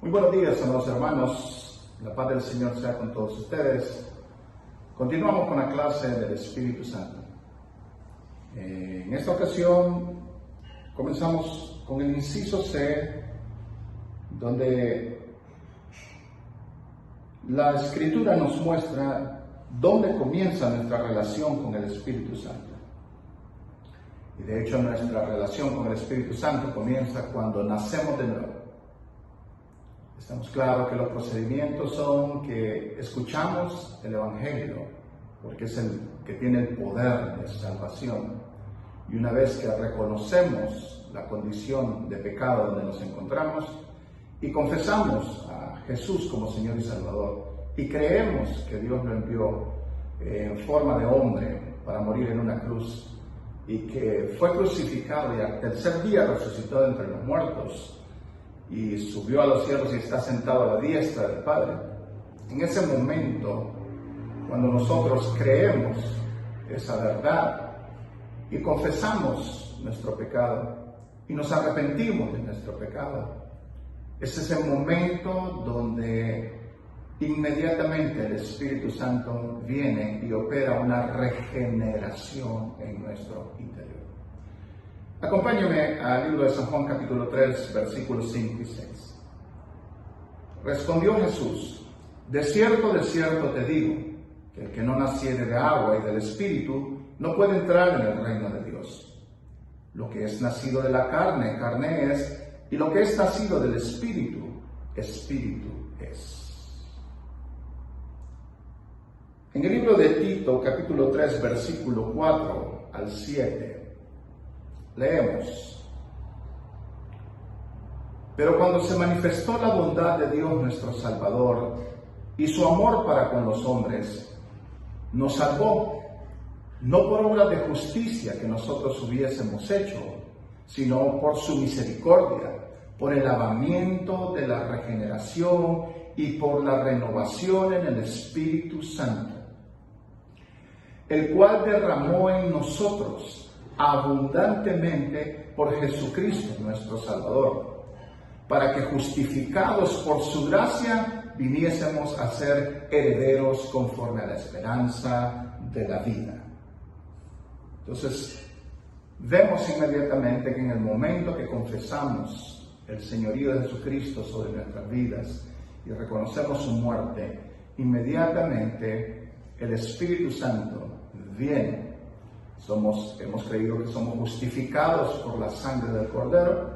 Muy buenos días, amados hermanos. La paz del Señor sea con todos ustedes. Continuamos con la clase del Espíritu Santo. En esta ocasión comenzamos con el inciso C, donde la Escritura nos muestra dónde comienza nuestra relación con el Espíritu Santo. Y de hecho nuestra relación con el Espíritu Santo comienza cuando nacemos de nuevo. Estamos claros que los procedimientos son que escuchamos el Evangelio, porque es el que tiene el poder de salvación. Y una vez que reconocemos la condición de pecado donde nos encontramos y confesamos a Jesús como Señor y Salvador y creemos que Dios lo envió en forma de hombre para morir en una cruz y que fue crucificado y al tercer día resucitó de entre los muertos y subió a los cielos y está sentado a la diestra del Padre. En ese momento, cuando nosotros creemos esa verdad y confesamos nuestro pecado y nos arrepentimos de nuestro pecado, es ese momento donde inmediatamente el Espíritu Santo viene y opera una regeneración en nuestro interior. Acompáñame al libro de San Juan capítulo 3, versículos 5 y 6. Respondió Jesús: de cierto te digo, que el que no naciere de agua y del Espíritu no puede entrar en el reino de Dios. Lo que es nacido de la carne, carne es, y lo que es nacido del Espíritu, Espíritu es. En el libro de Tito, capítulo 3, versículo 4 al 7, leemos: pero cuando se manifestó la bondad de Dios nuestro Salvador y su amor para con los hombres, nos salvó, no por obra de justicia que nosotros hubiésemos hecho, sino por su misericordia, por el lavamiento de la regeneración y por la renovación en el Espíritu Santo, el cual derramó en nosotros abundantemente por Jesucristo nuestro Salvador, para que justificados por su gracia viniésemos a ser herederos conforme a la esperanza de la vida. Entonces, vemos inmediatamente que en el momento que confesamos el señorío de Jesucristo sobre nuestras vidas y reconocemos su muerte, inmediatamente el Espíritu Santo viene. Hemos creído que somos justificados por la sangre del Cordero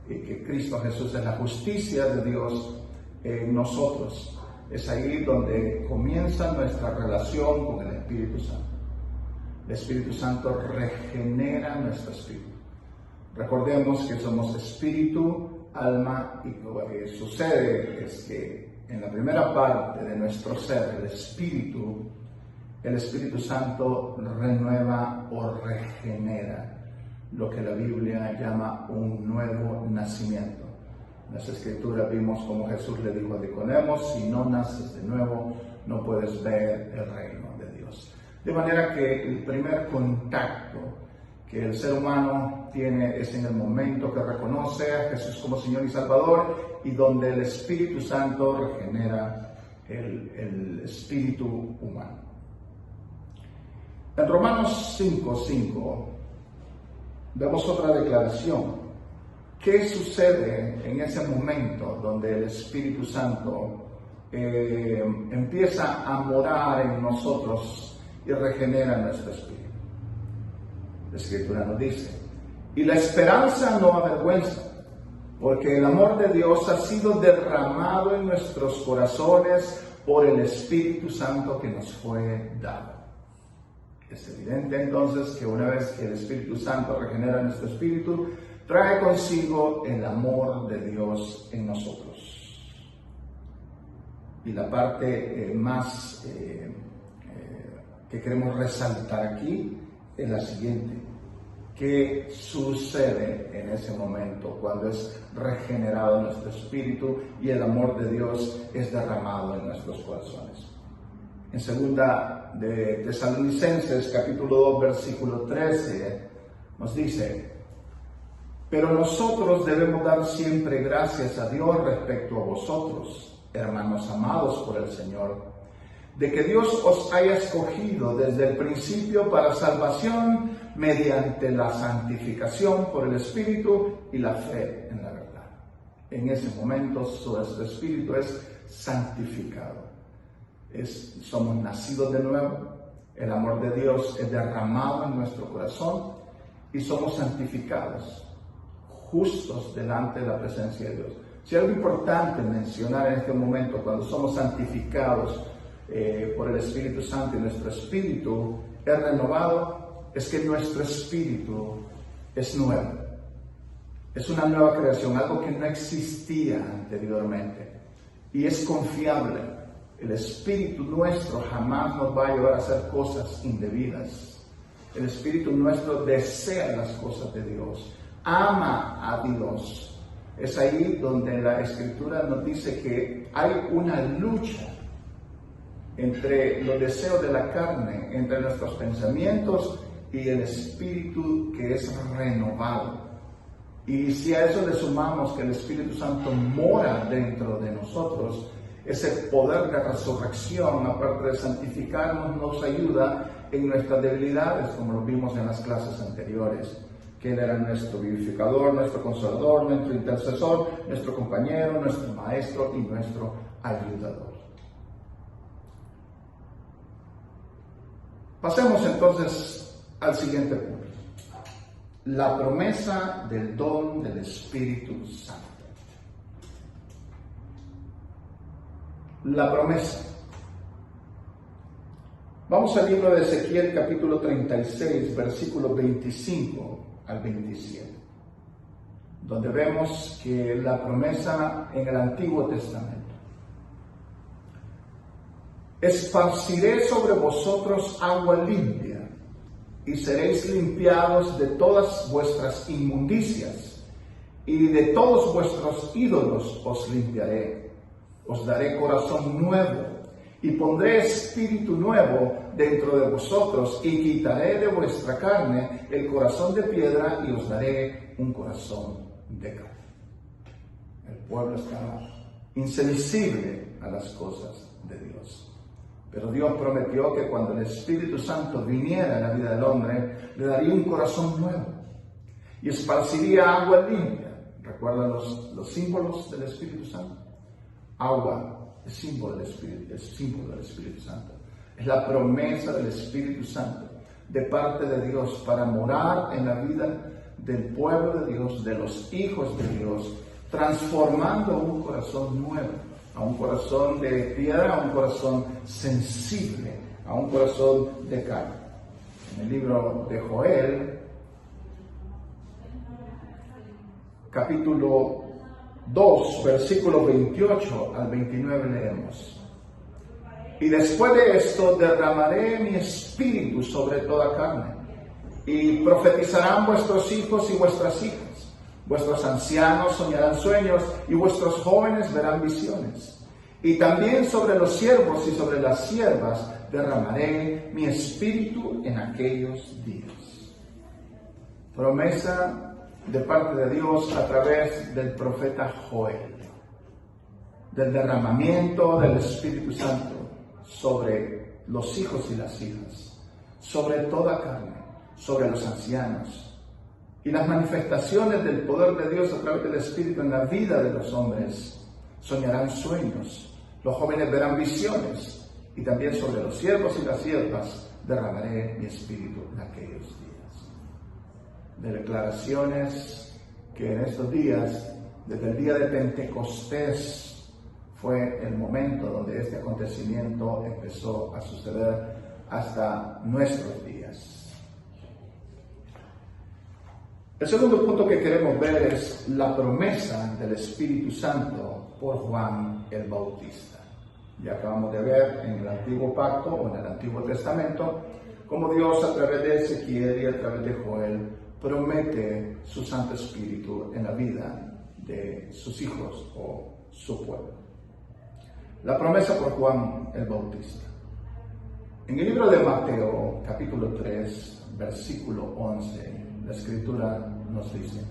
y que Cristo Jesús es la justicia de Dios en nosotros. Es ahí donde comienza nuestra relación con el Espíritu Santo. El Espíritu Santo regenera nuestro espíritu. Recordemos que somos espíritu, alma, y lo que sucede es que en la primera parte de nuestro ser, el Espíritu Santo renueva o regenera lo que la Biblia llama un nuevo nacimiento. En las Escrituras vimos como Jesús le dijo a Nicodemo: si no naces de nuevo, no puedes ver el reino de Dios. De manera que el primer contacto que el ser humano tiene es en el momento que reconoce a Jesús como Señor y Salvador y donde el Espíritu Santo regenera el espíritu humano. En Romanos 5:5 vemos otra declaración. ¿Qué sucede en ese momento donde el Espíritu Santo empieza a morar en nosotros y regenera nuestro espíritu? La Escritura nos dice: y la esperanza no avergüenza, porque el amor de Dios ha sido derramado en nuestros corazones por el Espíritu Santo que nos fue dado. Es evidente entonces que una vez que el Espíritu Santo regenera nuestro espíritu, trae consigo el amor de Dios en nosotros. Y la parte más que queremos resaltar aquí es la siguiente: ¿qué sucede en ese momento cuando es regenerado nuestro espíritu y el amor de Dios es derramado en nuestros corazones? En segunda de Tesalonicenses capítulo 2 versículo 13 nos dice: Pero nosotros debemos dar siempre gracias a Dios respecto a vosotros, hermanos amados por el Señor, de que Dios os haya escogido desde el principio para salvación mediante la santificación por el Espíritu y la fe en la verdad. En ese momento nuestro espíritu es santificado. Somos nacidos de nuevo, el amor de Dios es derramado en nuestro corazón y somos santificados, justos delante de la presencia de Dios. Si algo importante mencionar en este momento, cuando somos santificados por el Espíritu Santo y nuestro espíritu es renovado, es que nuestro espíritu es nuevo. Es una nueva creación, algo que no existía anteriormente. Y es confiable. El espíritu nuestro jamás nos va a llevar a hacer cosas indebidas. El espíritu nuestro desea las cosas de Dios. Ama a Dios. Es ahí donde la Escritura nos dice que hay una lucha entre los deseos de la carne, entre nuestros pensamientos y el espíritu que es renovado. Y si a eso le sumamos que el Espíritu Santo mora dentro de nosotros, ese poder de resurrección, aparte de santificarnos, nos ayuda en nuestras debilidades, como lo vimos en las clases anteriores, que Él era nuestro vivificador, nuestro consolador, nuestro intercesor, nuestro compañero, nuestro maestro y nuestro ayudador. Pasemos entonces al siguiente punto. La promesa del don del Espíritu Santo. La promesa. Vamos al libro de Ezequiel, capítulo 36, versículos 25 al 27, donde vemos que la promesa en el Antiguo Testamento. Esparciré sobre vosotros agua limpia, y seréis limpiados de todas vuestras inmundicias, y de todos vuestros ídolos os limpiaré. Os daré corazón nuevo, y pondré espíritu nuevo dentro de vosotros, y quitaré de vuestra carne el corazón de piedra, y os daré un corazón de carne. El pueblo estaba insensible a las cosas de Dios. Pero Dios prometió que cuando el Espíritu Santo viniera en la vida del hombre, le daría un corazón nuevo y esparciría agua limpia. ¿Recuerdan los símbolos del Espíritu Santo? Agua es símbolo del Espíritu Santo. Es la promesa del Espíritu Santo de parte de Dios para morar en la vida del pueblo de Dios, de los hijos de Dios, transformando un corazón nuevo, a un corazón de piedra, a un corazón sensible, a un corazón de carne. En el libro de Joel, capítulo 2, versículo 28 al 29 leemos: y después de esto derramaré mi espíritu sobre toda carne, y profetizarán vuestros hijos y vuestras hijas. Vuestros ancianos soñarán sueños y vuestros jóvenes verán visiones. Y también sobre los siervos y sobre las siervas derramaré mi espíritu en aquellos días. Promesa de parte de Dios a través del profeta Joel, del derramamiento del Espíritu Santo sobre los hijos y las hijas, sobre toda carne, sobre los ancianos, y las manifestaciones del poder de Dios a través del Espíritu en la vida de los hombres. Soñarán sueños, los jóvenes verán visiones, y también sobre los siervos y las siervas derramaré mi espíritu en aquellos días. De declaraciones que en estos días, desde el día de Pentecostés, fue el momento donde este acontecimiento empezó a suceder hasta nuestros días. El segundo punto que queremos ver es la promesa del Espíritu Santo por Juan el Bautista. Ya acabamos de ver en el Antiguo Pacto o en el Antiguo Testamento cómo Dios a través de Ezequiel y a través de Joel promete su Santo Espíritu en la vida de sus hijos o su pueblo. La promesa por Juan el Bautista. En el libro de Mateo, capítulo 3, versículo 11, la Escritura nos dice: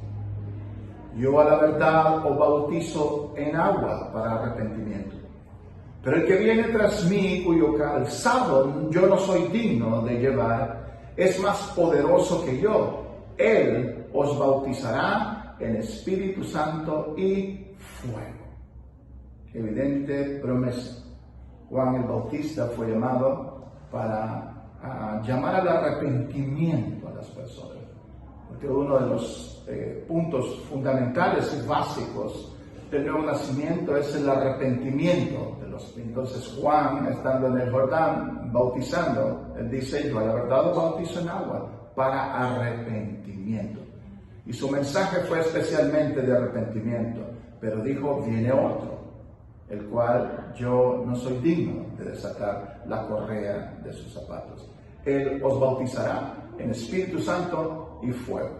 Yo a la verdad os bautizo en agua para arrepentimiento. Pero el que viene tras mí, cuyo calzado yo no soy digno de llevar, es más poderoso que yo. Él os bautizará en Espíritu Santo y fuego. Evidente promesa. Juan el Bautista fue llamado para llamar al arrepentimiento a las personas. Porque uno de los puntos fundamentales y básicos del nuevo nacimiento es el arrepentimiento de los. Entonces Juan, estando en el Jordán, bautizando, él dice: yo a la verdad os bautizo en agua para arrepentimiento. Y su mensaje fue especialmente de arrepentimiento, pero dijo: viene otro, el cual yo no soy digno de desatar la correa de sus zapatos. Él os bautizará en Espíritu Santo y fuego.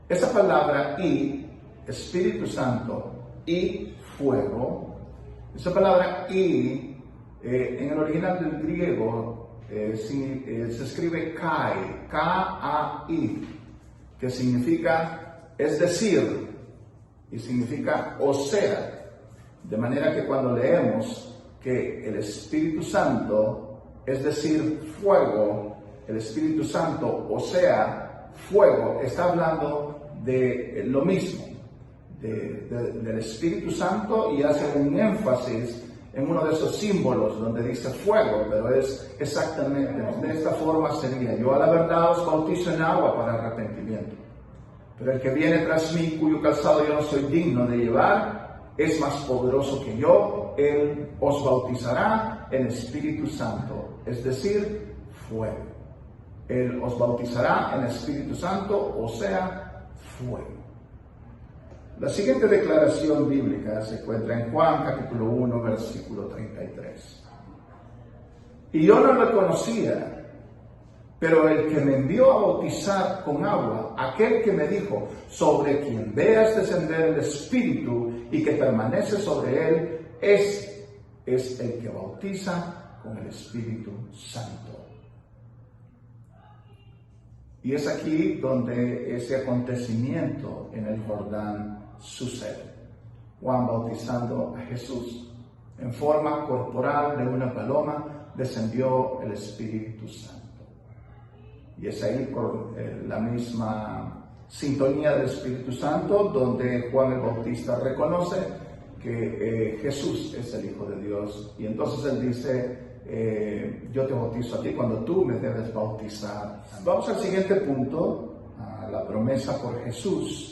Esa palabra "y", Espíritu Santo y fuego, esa palabra "y", en el original del griego se escribe kai, K-A-I, que significa es decir, y significa o sea. De manera que cuando leemos que el Espíritu Santo, es decir, fuego, el Espíritu Santo, o sea, fuego, está hablando de lo mismo, del Espíritu Santo, y hace un énfasis en uno de esos símbolos donde dice fuego, pero es exactamente de esta forma sería: yo a la verdad os bautizo en agua para arrepentimiento, pero el que viene tras mí, cuyo calzado yo no soy digno de llevar, es más poderoso que yo. Él os bautizará en Espíritu Santo, es decir, fuego. Él os bautizará en Espíritu Santo, o sea, fuego. La siguiente declaración bíblica se encuentra en Juan capítulo 1, versículo 33. Y yo no lo conocía, pero el que me envió a bautizar con agua, aquel que me dijo: sobre quien veas descender el Espíritu y que permanece sobre él, es el que bautiza con el Espíritu Santo. Y es aquí donde ese acontecimiento en el Jordán sucede. Juan bautizando a Jesús. En forma corporal de una paloma descendió el Espíritu Santo. Y es ahí, por la misma sintonía del Espíritu Santo, donde Juan el Bautista reconoce que Jesús es el Hijo de Dios. Y entonces él dice: yo te bautizo a ti cuando tú me debes bautizar. Vamos al siguiente punto, a la promesa por Jesús.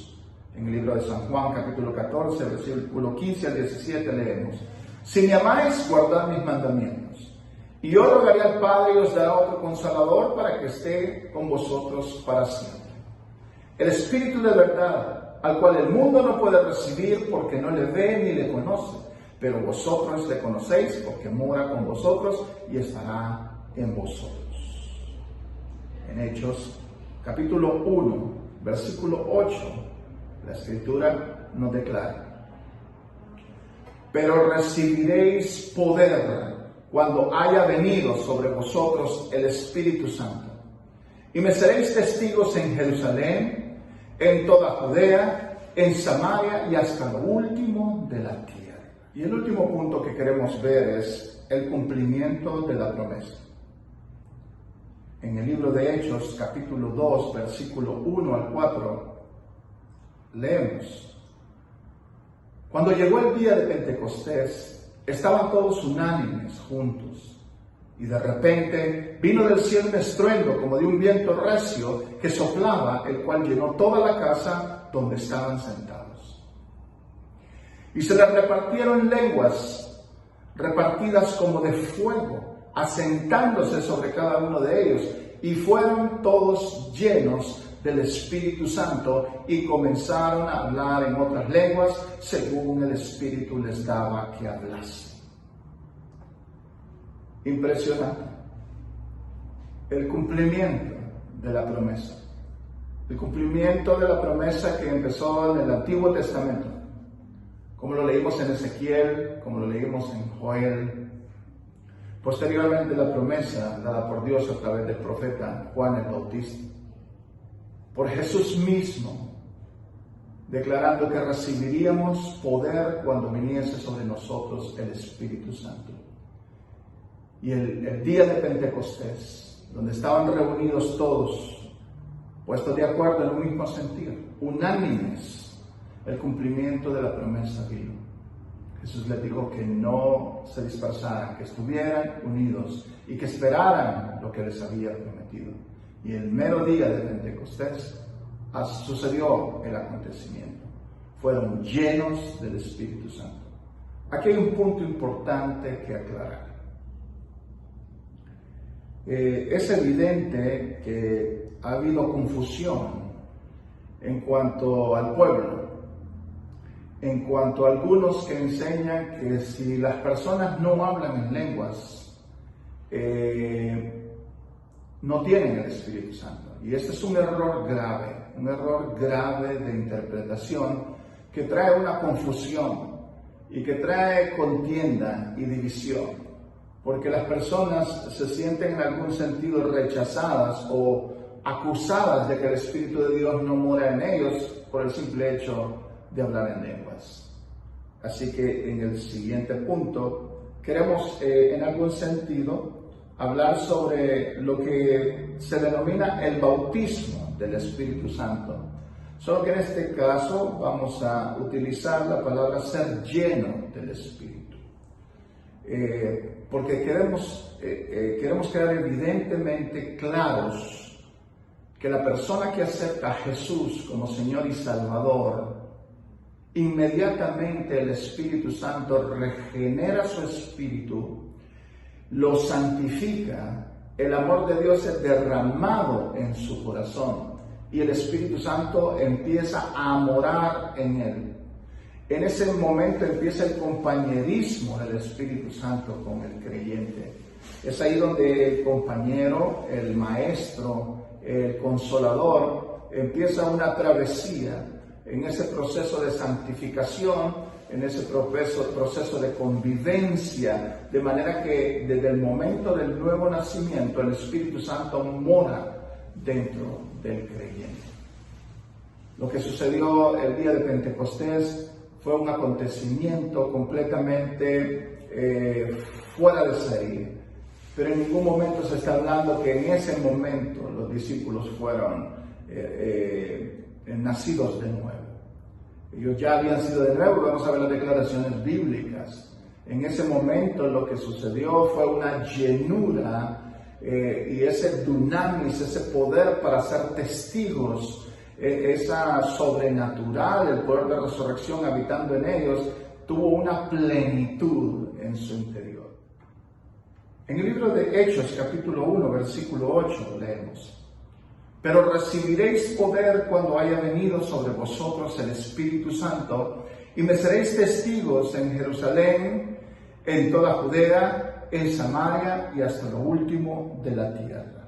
En el libro de San Juan, capítulo 14, versículo 15 al 17, leemos: si me amáis, guardad mis mandamientos. Y yo rogaré al Padre y os dará otro Consolador para que esté con vosotros para siempre. El Espíritu de verdad, al cual el mundo no puede recibir porque no le ve ni le conoce, pero vosotros le conocéis porque mora con vosotros y estará en vosotros. En Hechos, capítulo 1, versículo 8, la Escritura nos declara: pero recibiréis poder cuando haya venido sobre vosotros el Espíritu Santo, y me seréis testigos en Jerusalén, en toda Judea, en Samaria y hasta lo último de la tierra. Y el último punto que queremos ver es el cumplimiento de la promesa. En el libro de Hechos, capítulo 2, versículo 1 al 4, leemos: cuando llegó el día de Pentecostés, estaban todos unánimes juntos, y de repente vino del cielo un estruendo como de un viento recio que soplaba, el cual llenó toda la casa donde estaban sentados. Y se les repartieron lenguas repartidas como de fuego, asentándose sobre cada uno de ellos, y fueron todos llenos del Espíritu Santo y comenzaron a hablar en otras lenguas según el Espíritu les daba que hablasen. Impresionante. El cumplimiento de la promesa. El cumplimiento de la promesa que empezó en el Antiguo Testamento, como lo leímos en Ezequiel, como lo leímos en Joel. Posteriormente, la promesa dada por Dios a través del profeta Juan el Bautista. Por Jesús mismo, declarando que recibiríamos poder cuando viniese sobre nosotros el Espíritu Santo. Y el día de Pentecostés, donde estaban reunidos todos, puestos de acuerdo en un mismo sentir, unánimes, el cumplimiento de la promesa vino. Jesús les dijo que no se dispersaran, que estuvieran unidos y que esperaran lo que les había prometido. Y el mero día de Pentecostés sucedió el acontecimiento. Fueron llenos del Espíritu Santo. Aquí hay un punto importante que aclarar. Es evidente que ha habido confusión en cuanto al pueblo, en cuanto a algunos que enseñan que si las personas no hablan en lenguas, no tienen el Espíritu Santo. Y este es un error grave de interpretación que trae una confusión y que trae contienda y división, porque las personas se sienten en algún sentido rechazadas o acusadas de que el Espíritu de Dios no mora en ellos por el simple hecho de hablar en lenguas. Así que en el siguiente punto queremos en algún sentido hablar sobre lo que se denomina el bautismo del Espíritu Santo. Solo que en este caso vamos a utilizar la palabra ser lleno del Espíritu. Porque queremos quedar evidentemente claros que la persona que acepta a Jesús como Señor y Salvador, inmediatamente el Espíritu Santo regenera su espíritu, lo santifica, el amor de Dios es derramado en su corazón y el Espíritu Santo empieza a morar en él. En ese momento empieza el compañerismo del Espíritu Santo con el creyente. Es ahí donde el compañero, el maestro, el consolador, empieza una travesía en ese proceso de santificación, en ese proceso de convivencia, de manera que desde el momento del nuevo nacimiento el Espíritu Santo mora dentro del creyente. Lo que sucedió el día de Pentecostés fue un acontecimiento completamente fuera de serie, pero en ningún momento se está hablando que en ese momento los discípulos fueron nacidos de nuevo. Ellos ya habían sido de nuevo. Vamos a ver las declaraciones bíblicas. En ese momento lo que sucedió fue una llenura y ese dunamis, ese poder para ser testigos, esa sobrenatural, el poder de resurrección habitando en ellos, tuvo una plenitud en su interior. En el libro de Hechos, capítulo 1, versículo 8, leemos: pero recibiréis poder cuando haya venido sobre vosotros el Espíritu Santo, y me seréis testigos en Jerusalén, en toda Judea, en Samaria y hasta lo último de la tierra.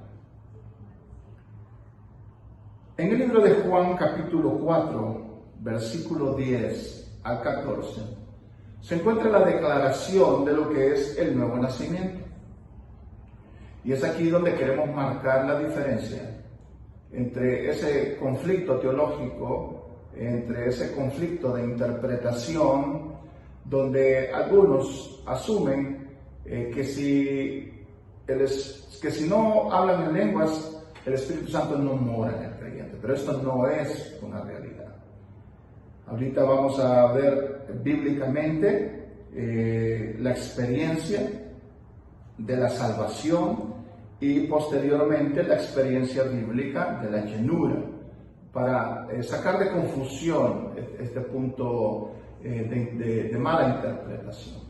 En el libro de Juan, capítulo 4, versículo 10 al 14, se encuentra la declaración de lo que es el nuevo nacimiento. Y es aquí donde queremos marcar la diferencia entre ese conflicto teológico, entre ese conflicto de interpretación, donde algunos asumen que si no hablan en lenguas, el Espíritu Santo no mora en el creyente. Pero esto no es una realidad. Ahorita vamos a ver bíblicamente la experiencia de la salvación y posteriormente la experiencia bíblica de la llenura, para sacar de confusión este punto de mala interpretación.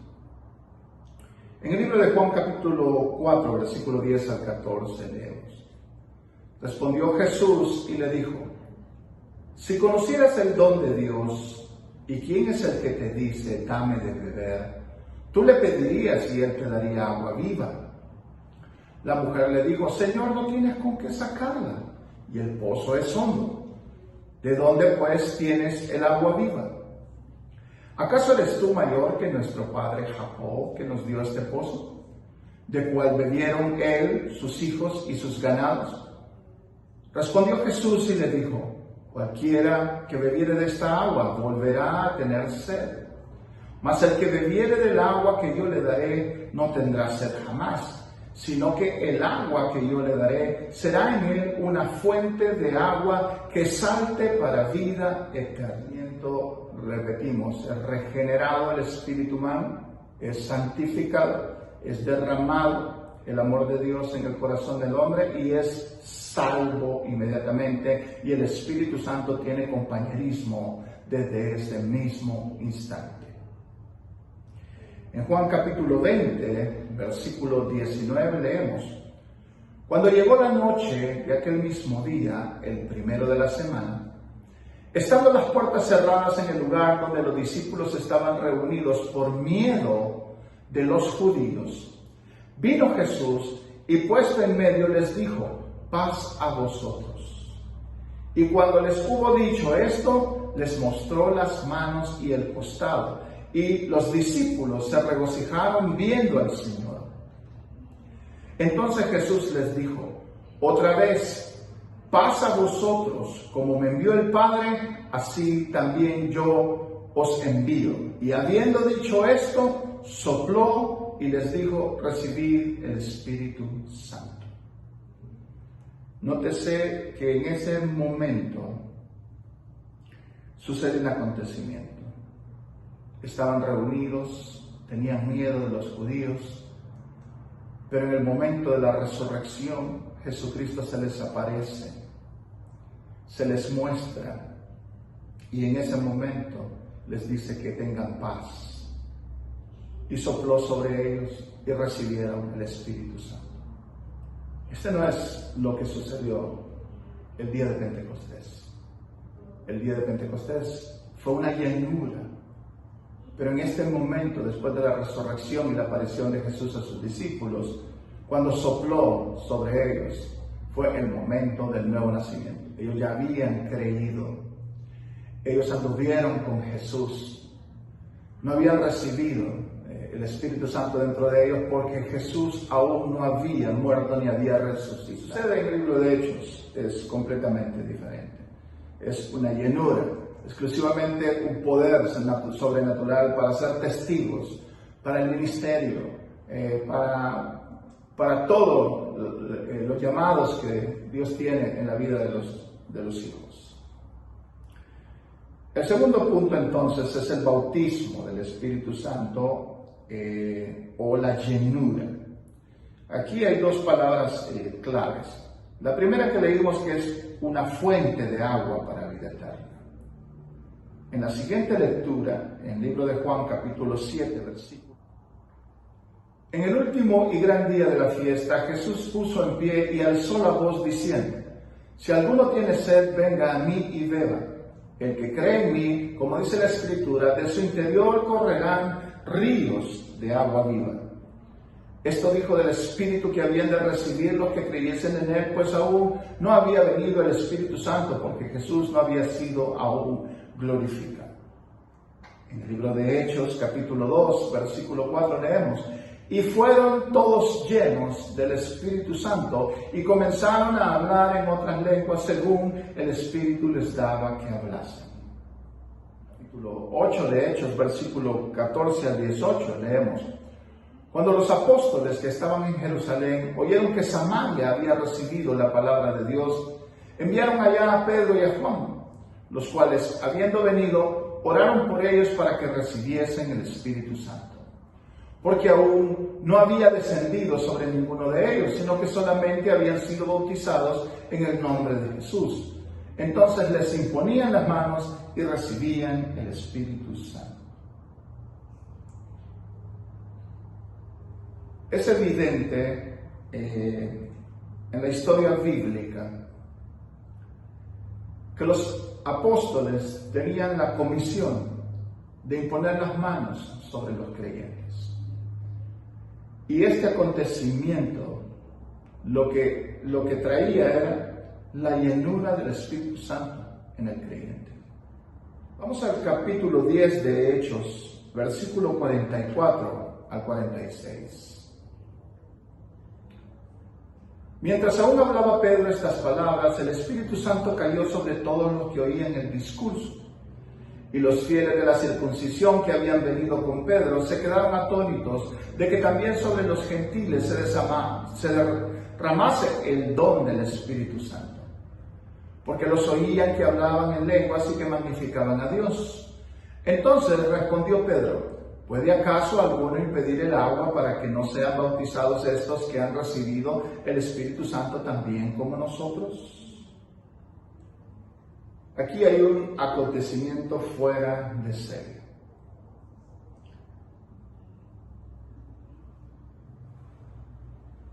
En el libro de Juan capítulo 4, versículo 10 al 14 leemos: respondió Jesús y le dijo: si conocieras el don de Dios y quién es el que te dice dame de beber, tú le pedirías y él te daría agua viva. La mujer le dijo: Señor, no tienes con qué sacarla y el pozo es hondo. ¿De dónde pues tienes el agua viva? ¿Acaso eres tú mayor que nuestro padre Jacob, que nos dio este pozo, de cual bebieron él, sus hijos y sus ganados? Respondió Jesús y le dijo: Cualquiera que bebiere de esta agua volverá a tener sed. Mas el que bebiere del agua que yo le daré no tendrá sed jamás, sino que el agua que yo le daré será en él una fuente de agua que salte para vida eterna. Repetimos, es regenerado el espíritu humano, es santificado, es derramado el amor de Dios en el corazón del hombre y es salvo inmediatamente, y el Espíritu Santo tiene compañerismo desde ese mismo instante. En Juan capítulo 20, versículo 19 leemos: Cuando llegó la noche de aquel mismo día, el primero de la semana, estando las puertas cerradas en el lugar donde los discípulos estaban reunidos por miedo de los judíos, vino Jesús y puesto en medio les dijo: paz a vosotros. Y cuando les hubo dicho esto, les mostró las manos y el costado, y los discípulos se regocijaron viendo al Señor. Entonces Jesús les dijo otra vez: paz a vosotros, como me envió el Padre, así también yo os envío. Y habiendo dicho esto, sopló y les dijo: recibid el Espíritu Santo. Nótese que en ese momento sucede un acontecimiento. Estaban reunidos, tenían miedo de los judíos, pero en el momento de la resurrección, Jesucristo se les aparece, se les muestra, y en ese momento les dice que tengan paz. Y sopló sobre ellos y recibieron el Espíritu Santo. Este no es lo que sucedió el día de Pentecostés. El día de Pentecostés fue una llenura, pero en este momento, después de la resurrección y la aparición de Jesús a sus discípulos, cuando sopló sobre ellos, fue el momento del nuevo nacimiento. Ellos ya habían creído. Ellos anduvieron con Jesús. No habían recibido el Espíritu Santo dentro de ellos porque Jesús aún no había muerto ni había resucitado. Sucede en el libro de Hechos, es completamente diferente. Es una llenura, exclusivamente un poder sobrenatural para ser testigos, para el ministerio, para todos los llamados que Dios tiene en la vida de los hijos. El segundo punto entonces es el bautismo del Espíritu Santo o la llenura. Aquí hay dos palabras claves. La primera que leímos, que es una fuente de agua para vida eterna. En la siguiente lectura, en el libro de Juan capítulo 7, versículo: En el último y gran día de la fiesta, Jesús puso en pie y alzó la voz diciendo: si alguno tiene sed, venga a mí y beba. El que cree en mí, como dice la Escritura, de su interior correrán ríos de agua viva. Esto dijo del Espíritu que habían de recibir los que creyesen en él, pues aún no había venido el Espíritu Santo, porque Jesús no había sido aún glorificado. En el libro de Hechos, capítulo 2, versículo 4, leemos: y fueron todos llenos del Espíritu Santo y comenzaron a hablar en otras lenguas según el Espíritu les daba que hablasen. Capítulo 8 de Hechos, versículo 14 al 18, leemos: cuando los apóstoles que estaban en Jerusalén oyeron que Samaria había recibido la palabra de Dios, enviaron allá a Pedro y a Juan, los cuales, habiendo venido, oraron por ellos para que recibiesen el Espíritu Santo. Porque aún no había descendido sobre ninguno de ellos, sino que solamente habían sido bautizados en el nombre de Jesús. Entonces les imponían las manos y recibían el Espíritu Santo. Es evidente en la historia bíblica que los apóstoles tenían la comisión de imponer las manos sobre los creyentes. Y este acontecimiento lo que traía era la llenura del Espíritu Santo en el creyente. Vamos al capítulo 10 de Hechos, versículo 44 al 46. Mientras aún hablaba Pedro estas palabras, el Espíritu Santo cayó sobre todos los que oían el discurso. Y los fieles de la circuncisión que habían venido con Pedro se quedaron atónitos de que también sobre los gentiles se derramase el don del Espíritu Santo. Porque los oían que hablaban en lenguas y que magnificaban a Dios. Entonces respondió Pedro: ¿puede acaso alguno impedir el agua para que no sean bautizados estos que han recibido el Espíritu Santo también como nosotros? Aquí hay un acontecimiento fuera de serie.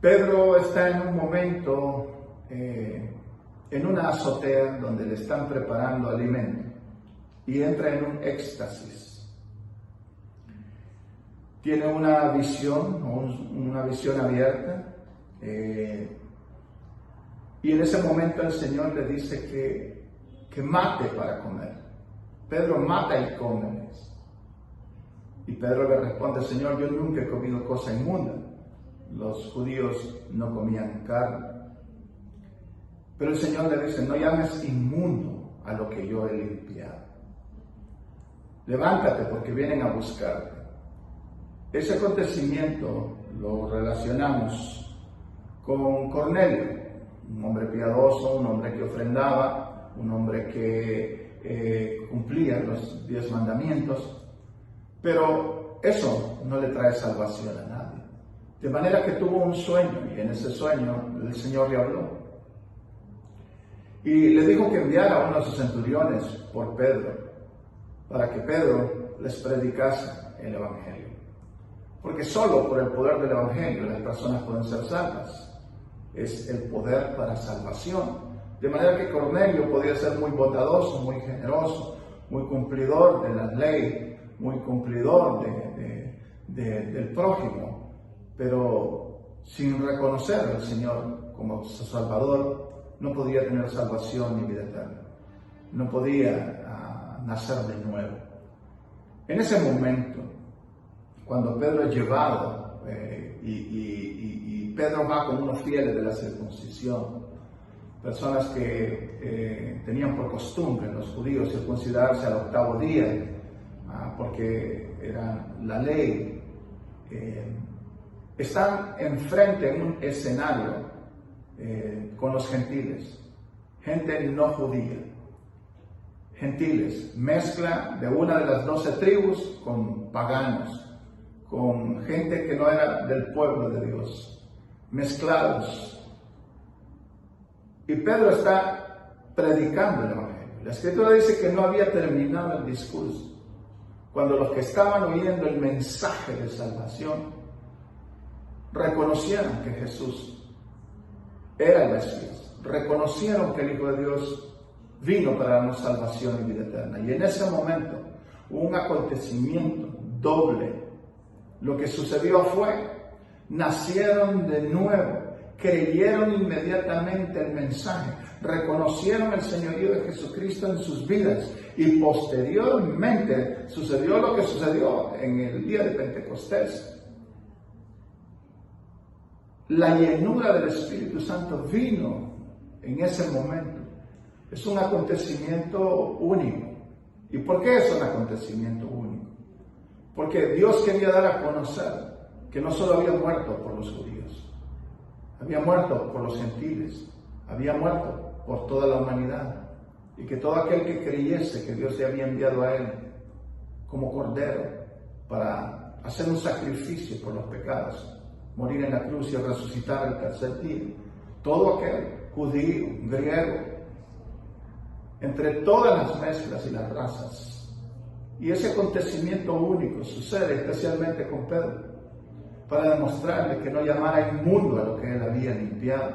Pedro está en un momento, en una azotea donde le están preparando alimento y entra en un éxtasis. Tiene una visión abierta, y en ese momento el Señor le dice que mate para comer. Pedro mata y come. Y Pedro le responde: Señor, yo nunca he comido cosa inmunda. Los judíos no comían carne. Pero el Señor le dice: no llames inmundo a lo que yo he limpiado. Levántate porque vienen a buscarte. Ese acontecimiento lo relacionamos con Cornelio, un hombre piadoso, un hombre que ofrendaba, un hombre que cumplía los 10 mandamientos, pero eso no le trae salvación a nadie. De manera que tuvo un sueño, y en ese sueño el Señor le habló. Y le dijo que enviara a uno de sus centuriones por Pedro, para que Pedro les predicase el Evangelio. Porque solo por el poder del Evangelio las personas pueden ser salvas. Es el poder para salvación. De manera que Cornelio podía ser muy bondadoso, muy generoso, muy cumplidor de la ley, muy cumplidor del prójimo, pero sin reconocer al Señor como su Salvador, no podía tener salvación ni vida eterna. No podía nacer de nuevo. En ese momento, cuando Pedro es llevado y Pedro va con unos fieles de la circuncisión, personas que tenían por costumbre los judíos circuncidarse al 8º día, porque era la ley, están enfrente en un escenario con los gentiles, gente no judía, gentiles, mezcla de una de las 12 tribus con paganos, con gente que no era del pueblo de Dios, mezclados. Y Pedro está predicando el Evangelio. La Escritura dice que no había terminado el discurso, cuando los que estaban oyendo el mensaje de salvación reconocieron que Jesús era el Mesías, reconocieron que el Hijo de Dios vino para darnos salvación y vida eterna. Y en ese momento hubo un acontecimiento doble. Lo que sucedió fue: nacieron de nuevo, creyeron inmediatamente el mensaje, reconocieron el señorío de Jesucristo en sus vidas, y posteriormente sucedió lo que sucedió en el día de Pentecostés. La llenura del Espíritu Santo vino en ese momento. Es un acontecimiento único. ¿Y por qué es un acontecimiento único? Porque Dios quería dar a conocer que no solo había muerto por los judíos, había muerto por los gentiles, había muerto por toda la humanidad, y que todo aquel que creyese que Dios le había enviado a él como cordero para hacer un sacrificio por los pecados, morir en la cruz y resucitar el tercer día, todo aquel, judío, griego, entre todas las mezclas y las razas. Y ese acontecimiento único sucede especialmente con Pedro, para demostrarle que no llamara inmundo a lo que él había limpiado.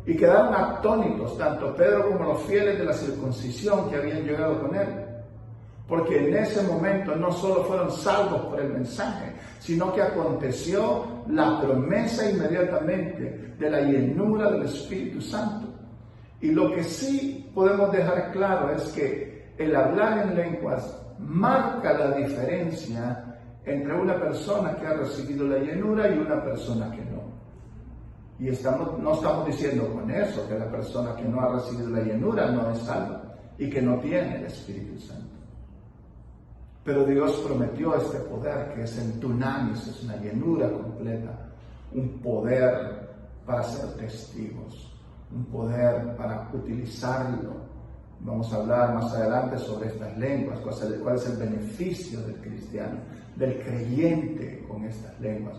Y quedaron atónitos tanto Pedro como los fieles de la circuncisión que habían llegado con él, porque en ese momento no solo fueron salvos por el mensaje, sino que aconteció la promesa inmediatamente de la llenura del Espíritu Santo. Y lo que sí podemos dejar claro es que el hablar en lenguas marca la diferencia entre una persona que ha recibido la llenura y una persona que no. Y no estamos diciendo con eso que la persona que no ha recibido la llenura no es salva y que no tiene el Espíritu Santo. Pero Dios prometió este poder que es el dunamis, es una llenura completa, un poder para ser testigos, un poder para utilizarlo. Vamos a hablar más adelante sobre estas lenguas, cuál es el beneficio del cristiano, del creyente con estas lenguas.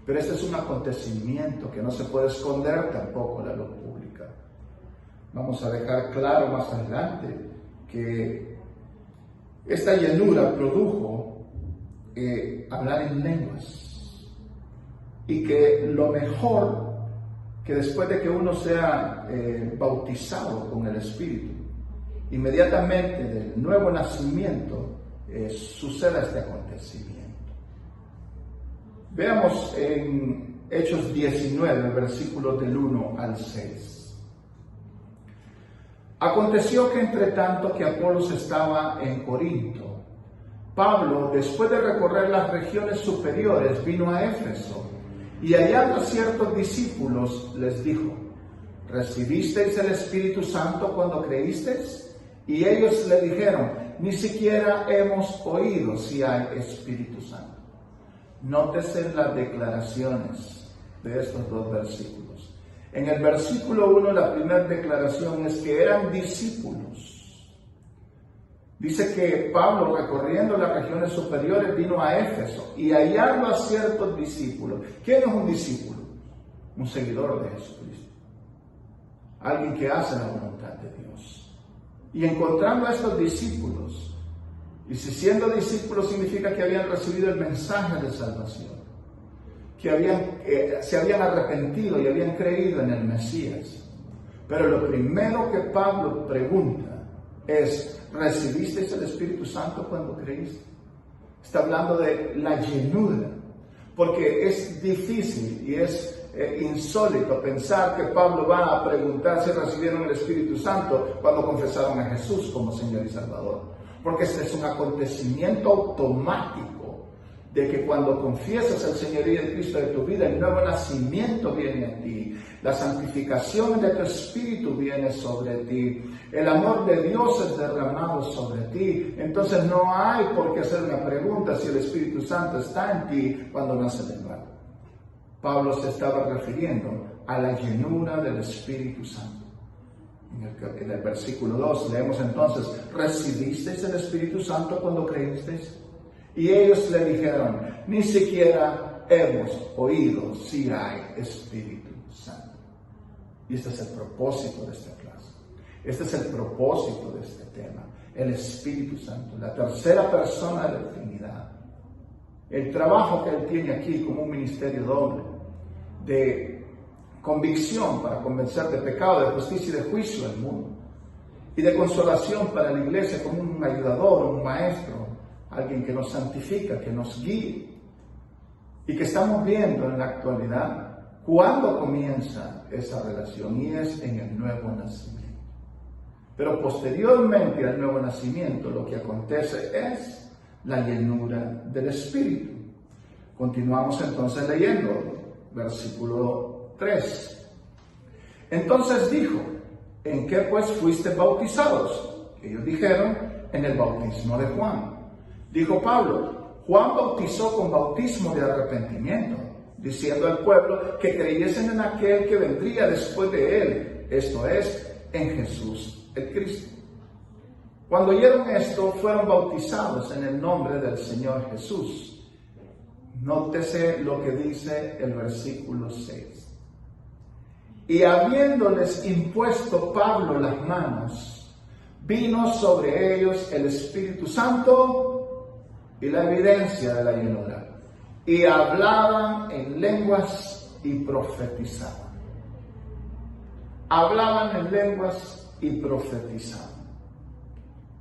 Pero este es un acontecimiento que no se puede esconder tampoco en la luz pública. Vamos a dejar claro más adelante que esta llenura produjo hablar en lenguas, y que lo mejor, que después de que uno sea bautizado con el Espíritu, inmediatamente del nuevo nacimiento suceda este acontecimiento. Veamos en Hechos 19, versículos del 1 al 6. Aconteció que entre tanto que Apolos estaba en Corinto, Pablo, después de recorrer las regiones superiores, vino a Éfeso, y hallando a ciertos discípulos les dijo: ¿recibisteis el Espíritu Santo cuando creísteis? Y ellos le dijeron: ni siquiera hemos oído si hay Espíritu Santo. Nótese las declaraciones de estos dos versículos. En el versículo 1, la primera declaración es que eran discípulos. Dice que Pablo, recorriendo las regiones superiores, vino a Éfeso y hallando a ciertos discípulos. ¿Quién es un discípulo? Un seguidor de Jesucristo. Alguien que hace la voluntad de Dios. Y encontrando a estos discípulos, y si siendo discípulos significa que habían recibido el mensaje de salvación, que se habían arrepentido y habían creído en el Mesías. Pero lo primero que Pablo pregunta es: ¿recibisteis el Espíritu Santo cuando creíste? Está hablando de la llenura, porque es difícil y es insólito pensar que Pablo va a preguntar si recibieron el Espíritu Santo cuando confesaron a Jesús como Señor y Salvador. Porque este es un acontecimiento automático de que cuando confiesas el señorío de Cristo de tu vida, el nuevo nacimiento viene a ti, la santificación de tu espíritu viene sobre ti, el amor de Dios es derramado sobre ti. Entonces no hay por qué hacer una pregunta si el Espíritu Santo está en ti cuando nace de nuevo. Pablo se estaba refiriendo a la llenura del Espíritu Santo. En el versículo 2 leemos entonces: ¿recibisteis el Espíritu Santo cuando creísteis? Y ellos le dijeron: ni siquiera hemos oído si hay Espíritu Santo. Y este es el propósito de esta clase. Este es el propósito de este tema. El Espíritu Santo, la tercera persona de la Trinidad. El trabajo que Él tiene aquí como un ministerio doble de convicción para convencer de pecado, de justicia y de juicio al mundo, y de consolación para la iglesia como un ayudador, un maestro, alguien que nos santifica, que nos guíe, y que estamos viendo en la actualidad cuándo comienza esa relación, y es en el nuevo nacimiento. Pero posteriormente al nuevo nacimiento lo que acontece es la llenura del Espíritu. Continuamos entonces leyendo, versículo 3. Entonces dijo: ¿en qué pues fuiste bautizados? Ellos dijeron: en el bautismo de Juan. Dijo Pablo: Juan bautizó con bautismo de arrepentimiento, diciendo al pueblo que creyesen en aquel que vendría después de él, esto es, en Jesús el Cristo. Cuando oyeron esto, fueron bautizados en el nombre del Señor Jesús. Nótese lo que dice el versículo 6. Y habiéndoles impuesto Pablo las manos, vino sobre ellos el Espíritu Santo y la evidencia de la llenura. Y hablaban en lenguas y profetizaban. Hablaban en lenguas y profetizaban.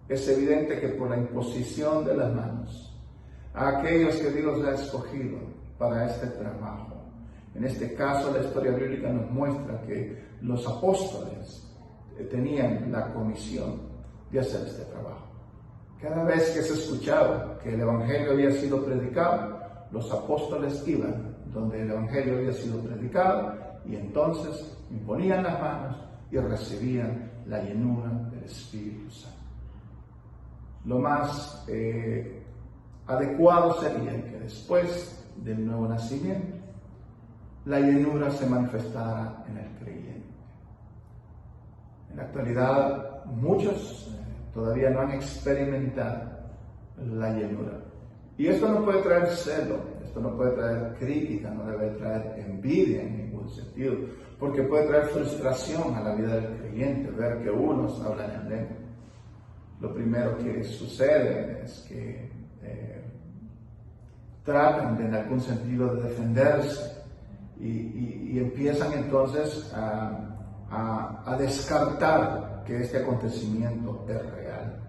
Es evidente que por la imposición de las manos a aquellos que Dios ha escogido para este trabajo, en este caso la historia bíblica nos muestra que los apóstoles tenían la comisión de hacer este trabajo. Cada vez que se escuchaba que el evangelio había sido predicado, los apóstoles iban donde el evangelio había sido predicado y entonces imponían las manos y recibían la llenura del Espíritu Santo. Lo más adecuado sería que después del nuevo nacimiento, la llenura se manifestara en el creyente. En la actualidad, muchos todavía no han experimentado la llenura. Y esto no puede traer celo, esto no puede traer crítica, no debe traer envidia en ningún sentido, porque puede traer frustración a la vida del creyente, ver que unos hablan en lengua. Lo primero que sucede es que tratan de, en algún sentido, de defenderse y empiezan entonces a descartar que este acontecimiento es real.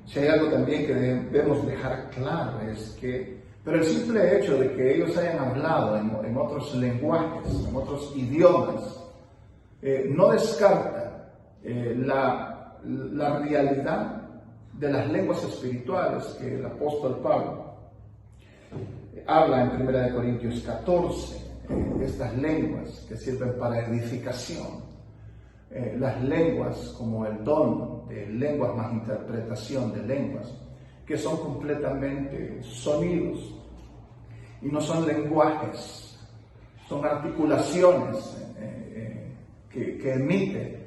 Si hay algo también que debemos dejar claro es que, pero el simple hecho de que ellos hayan hablado en otros lenguajes, en otros idiomas, no descarta la realidad de las lenguas espirituales que el apóstol Pablo habla en 1 Corintios 14, estas lenguas que sirven para edificación. Las lenguas como el don de lenguas más interpretación de lenguas, que son completamente sonidos y no son lenguajes, son articulaciones que emite,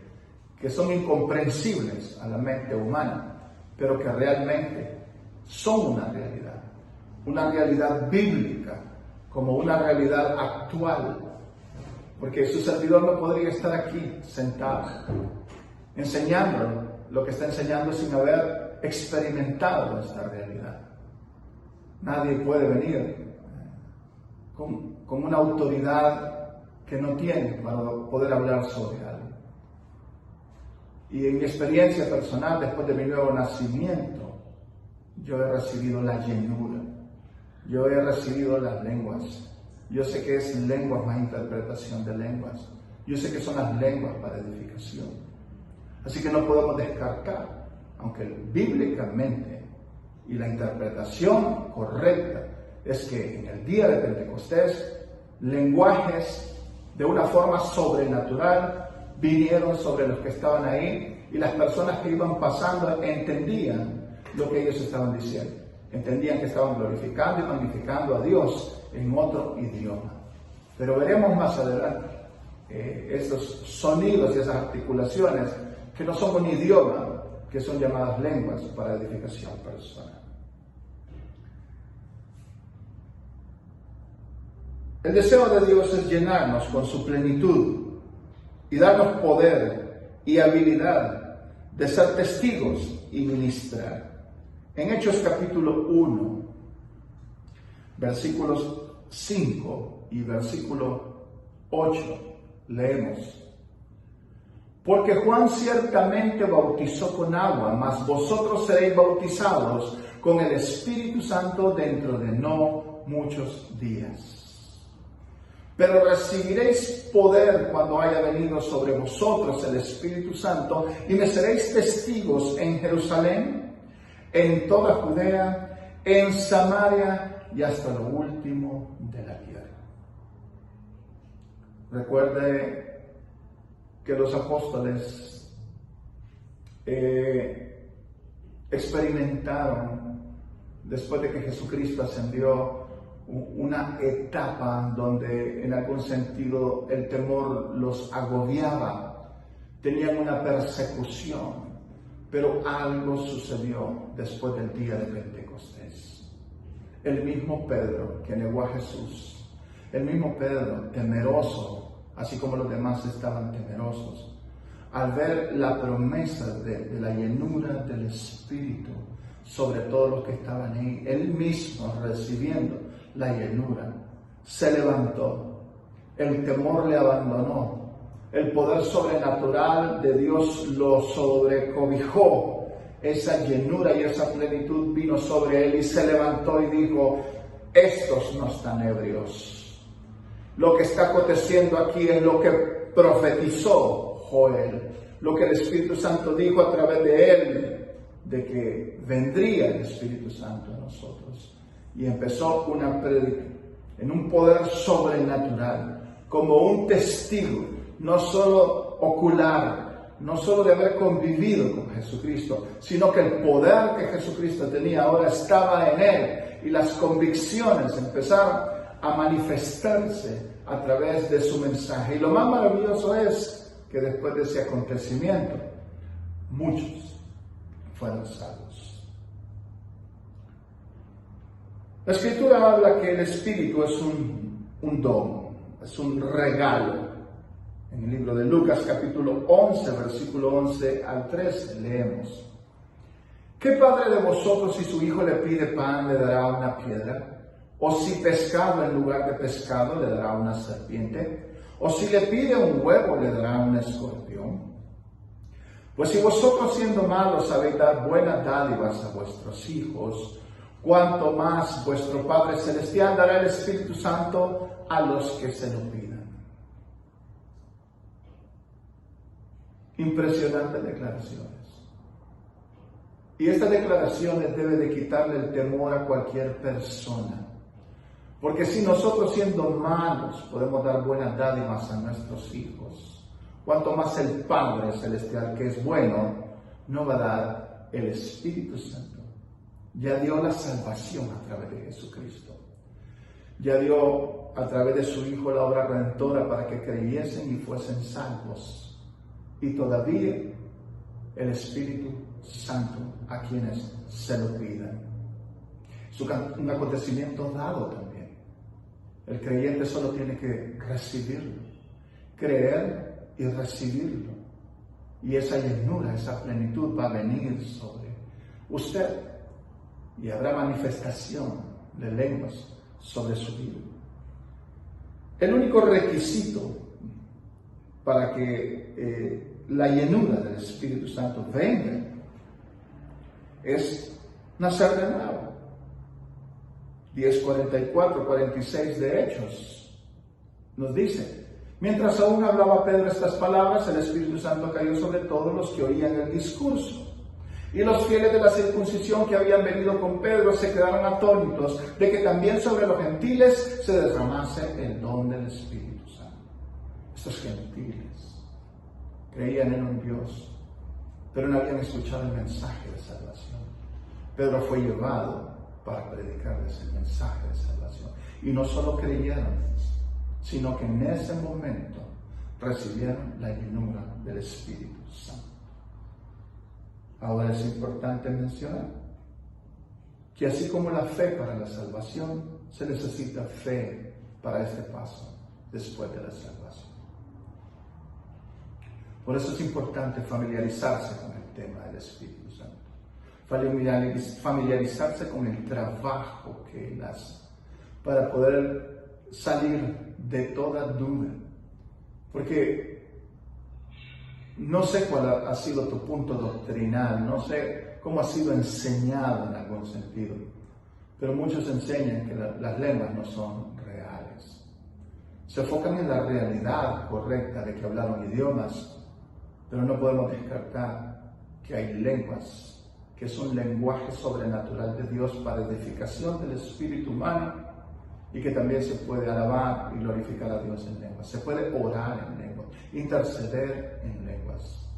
que son incomprensibles a la mente humana, pero que realmente son una realidad bíblica, como una realidad actual. Porque su servidor no podría estar aquí sentado, enseñando lo que está enseñando sin haber experimentado esta realidad. Nadie puede venir con una autoridad que no tiene para poder hablar sobre algo. Y en mi experiencia personal, después de mi nuevo nacimiento, yo he recibido la llenura, yo he recibido las lenguas. Yo sé que es lenguas más interpretación de lenguas. Yo sé que son las lenguas para edificación. Así que no podemos descartar, aunque bíblicamente y la interpretación correcta es que en el día de Pentecostés, lenguajes de una forma sobrenatural vinieron sobre los que estaban ahí y las personas que iban pasando entendían lo que ellos estaban diciendo. Entendían que estaban glorificando y magnificando a Dios en otro idioma. Pero veremos más adelante estos sonidos y esas articulaciones que no son un idioma, que son llamadas lenguas para edificación personal. El deseo de Dios es llenarnos con su plenitud y darnos poder y habilidad de ser testigos y ministrar. En Hechos capítulo 1, versículos 5 y versículo 8, leemos: Porque Juan ciertamente bautizó con agua, mas vosotros seréis bautizados con el Espíritu Santo dentro de no muchos días. Pero recibiréis poder cuando haya venido sobre vosotros el Espíritu Santo, y me seréis testigos en Jerusalén, en toda Judea, en Samaria y hasta lo último de la tierra. Recuerde que los apóstoles experimentaron, después de que Jesucristo ascendió, una etapa donde en algún sentido el temor los agobiaba, tenían una persecución. Pero algo sucedió después del día de Pentecostés. El mismo Pedro que negó a Jesús, el mismo Pedro temeroso, así como los demás estaban temerosos, al ver la promesa de la llenura del Espíritu sobre todos los que estaban ahí, él mismo recibiendo la llenura, se levantó, el temor le abandonó. El poder sobrenatural de Dios lo sobrecobijó. Esa llenura y esa plenitud vino sobre él y se levantó y dijo: estos no están ebrios. Lo que está aconteciendo aquí es lo que profetizó Joel, lo que el Espíritu Santo dijo a través de él, de que vendría el Espíritu Santo a nosotros. Y empezó una prédica en un poder sobrenatural, como un testigo, no solo ocular, no solo de haber convivido con Jesucristo, sino que el poder que Jesucristo tenía ahora estaba en él y las convicciones empezaron a manifestarse a través de su mensaje. Y lo más maravilloso es que después de ese acontecimiento, muchos fueron salvos. La Escritura habla que el Espíritu es un don, es un regalo. En el libro de Lucas capítulo 11, versículo 11 al 13, leemos: ¿Qué padre de vosotros, si su hijo le pide pan, le dará una piedra? ¿O si pescado en lugar de pescado, le dará una serpiente? ¿O si le pide un huevo, le dará un escorpión? Pues si vosotros, siendo malos, sabéis dar buenas dádivas a vuestros hijos, cuanto más vuestro Padre Celestial dará el Espíritu Santo a los que se lo pidan. Impresionantes declaraciones. Y estas declaraciones deben de quitarle el temor a cualquier persona. Porque si nosotros, siendo malos, podemos dar buenas dádivas a nuestros hijos, cuanto más el Padre Celestial, que es bueno, no va a dar el Espíritu Santo. Ya dio la salvación a través de Jesucristo. Ya dio a través de su Hijo la obra redentora para que creyesen y fuesen salvos. Y todavía el Espíritu Santo a quienes se lo pidan. Es un acontecimiento dado también. El creyente solo tiene que recibirlo, creer y recibirlo. Y esa llenura, esa plenitud va a venir sobre usted y habrá manifestación de lenguas sobre su vida. El único requisito para que la llenura del Espíritu Santo venga es nacer de nuevo. 10:44-46 de Hechos nos dice: mientras aún hablaba Pedro estas palabras, el Espíritu Santo cayó sobre todos los que oían el discurso. Y los fieles de la circuncisión que habían venido con Pedro se quedaron atónitos de que también sobre los gentiles se derramase el don del Espíritu Santo. Estos gentiles creían en un Dios, pero no habían escuchado el mensaje de salvación. Pedro fue llevado para predicarles el mensaje de salvación. Y no solo creyeron, sino que en ese momento recibieron la llenura del Espíritu Santo. Ahora es importante mencionar que así como la fe para la salvación, se necesita fe para este paso después de la salvación. Por eso es importante familiarizarse con el tema del Espíritu Santo. Familiarizarse con el trabajo que Él hace para poder salir de toda duda. Porque no sé cuál ha sido tu punto doctrinal, no sé cómo ha sido enseñado en algún sentido, pero muchos enseñan que las lenguas no son reales. Se enfocan en la realidad correcta de que hablaron idiomas, pero no podemos descartar que hay lenguas que es un lenguaje sobrenatural de Dios para edificación del espíritu humano, y que también se puede alabar y glorificar a Dios en lenguas. Se puede orar en lenguas, interceder en lenguas.